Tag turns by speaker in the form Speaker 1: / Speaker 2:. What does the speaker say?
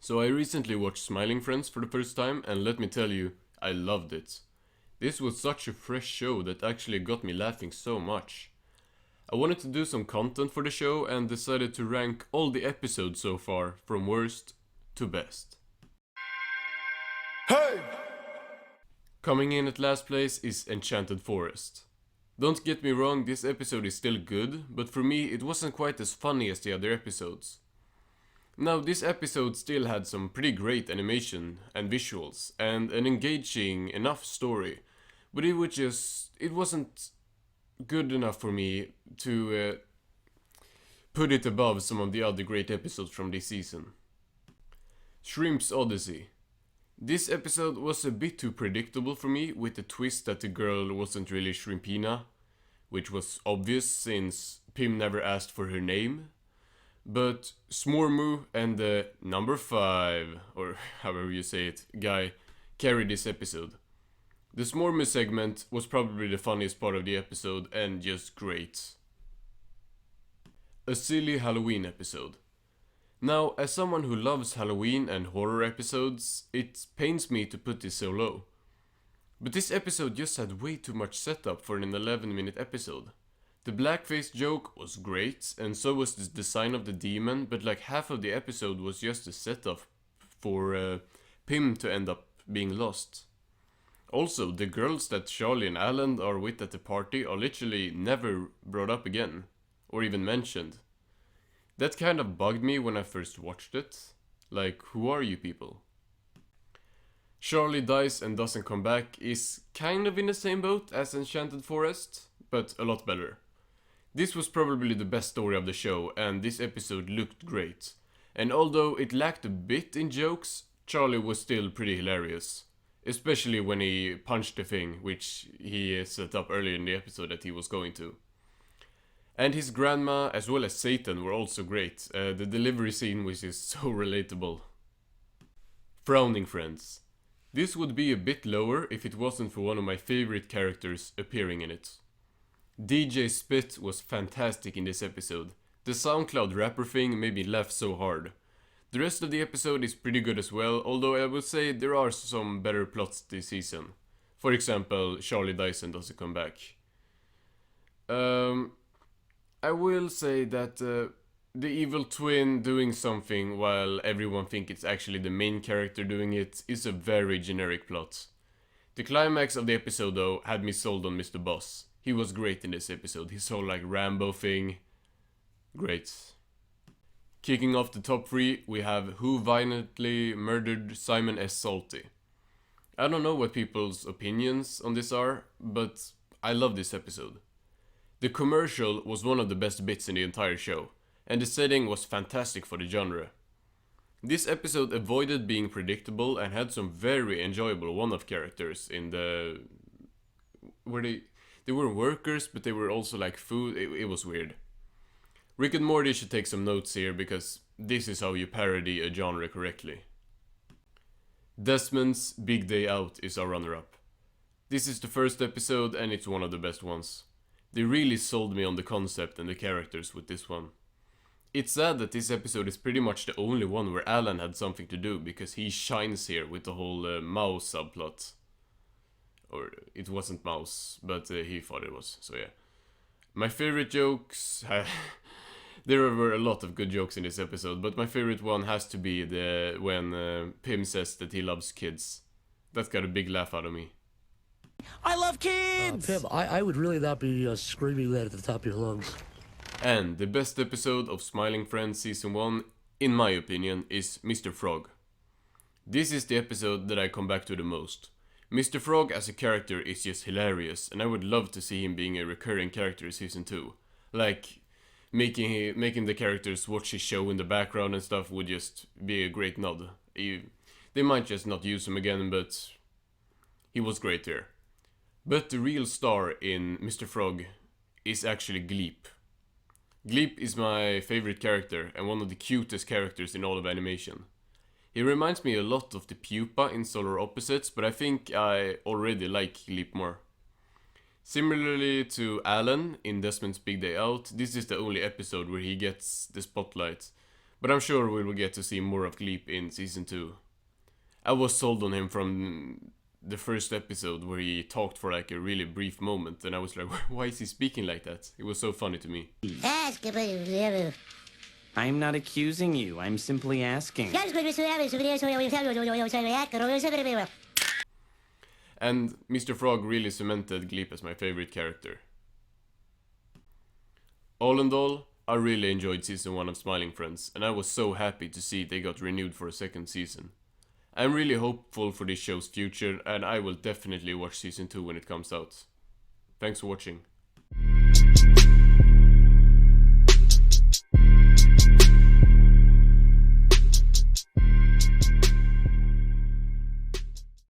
Speaker 1: So I recently watched Smiling Friends for the first time, and let me tell you, I loved it. This was such a fresh show that actually got me laughing so much. I wanted to do some content for the show and decided to rank all the episodes so far from worst to best.
Speaker 2: Hey!
Speaker 1: Coming in at last place is Enchanted Forest. Don't get me wrong, this episode is still good, but for me it wasn't quite as funny as the other episodes. Now, this episode still had some pretty great animation and visuals, and an engaging enough story, but it wasn't good enough for me to put it above some of the other great episodes from this season. Shrimp's Odyssey. This episode was a bit too predictable for me, with the twist that the girl wasn't really Shrimpina, which was obvious since Pim never asked for her name. But Smormu and the number 5, or however you say it, guy carried this episode. The Smormu segment was probably the funniest part of the episode and just great. A silly Halloween episode. Now, as someone who loves Halloween and horror episodes, it pains me to put this so low. But this episode just had way too much setup for an 11-minute episode. The blackface joke was great, and so was the design of the demon, but like half of the episode was just a setup for Pim to end up being lost. Also, the girls that Charlie and Alan are with at the party are literally never brought up again, or even mentioned. That kind of bugged me when I first watched it. Like, who are you people? Charlie dies and doesn't come back is kind of in the same boat as Enchanted Forest, but a lot better. This was probably the best story of the show, and this episode looked great. And although it lacked a bit in jokes, Charlie was still pretty hilarious. Especially when he punched the thing, which he set up earlier in the episode that he was going to. And his grandma, as well as Satan, were also great. The delivery scene was just so relatable. Frowning Friends. This would be a bit lower if it wasn't for one of my favorite characters appearing in it. DJ Spit was fantastic in this episode. The SoundCloud rapper thing made me laugh so hard. The rest of the episode is pretty good as well, although I would say there are some better plots this season. For example, Charlie Dyson doesn't come back. I will say that the evil twin doing something while everyone thinks it's actually the main character doing it is a very generic plot. The climax of the episode though had me sold on Mr. Boss. He was great in this episode, his whole like Rambo thing. Great. Kicking off the top 3, we have Who Violently Murdered Simon S. Salty. I don't know what people's opinions on this are, but I love this episode. The commercial was one of the best bits in the entire show, and the setting was fantastic for the genre. This episode avoided being predictable and had some very enjoyable one-off characters in the... They were workers, but they were also like food. It was weird. Rick and Morty should take some notes here, because this is how you parody a genre correctly. Desmond's Big Day Out is our runner-up. This is the first episode and it's one of the best ones. They really sold me on the concept and the characters with this one. It's sad that this episode is pretty much the only one where Alan had something to do, because he shines here with the whole mouse subplot. Or it wasn't mouse, but he thought it was, so yeah. My favorite jokes... There were a lot of good jokes in this episode, but my favorite one has to be when Pim says that he loves kids. That got a big laugh out of me.
Speaker 3: I love kids!
Speaker 4: Pim, I would really not be screaming that at the top of your lungs.
Speaker 1: And the best episode of Smiling Friends Season 1, in my opinion, is Mr. Frog. This is the episode that I come back to the most. Mr. Frog as a character is just hilarious, and I would love to see him being a recurring character in Season 2. Like, making the characters watch his show in the background and stuff would just be a great nod. They might just not use him again, but he was great there. But the real star in Mr. Frog is actually Gleep. Gleep is my favorite character and one of the cutest characters in all of animation. He reminds me a lot of the Pupa in Solar Opposites, but I think I already like Gleep more. Similarly to Alan in Desmond's Big Day Out, this is the only episode where he gets the spotlight. But I'm sure we will get to see more of Gleep in season 2. I was sold on him from the first episode where he talked for like a really brief moment, and I was like, why is he speaking like that? It was so funny to me.
Speaker 3: I'm not accusing you. I'm simply asking.
Speaker 1: And Mr. Frog really cemented Gleep as my favorite character. All in all, I really enjoyed season 1 of Smiling Friends, and I was so happy to see they got renewed for a second season. I'm really hopeful for this show's future, and I will definitely watch season 2 when it comes out. Thanks for watching.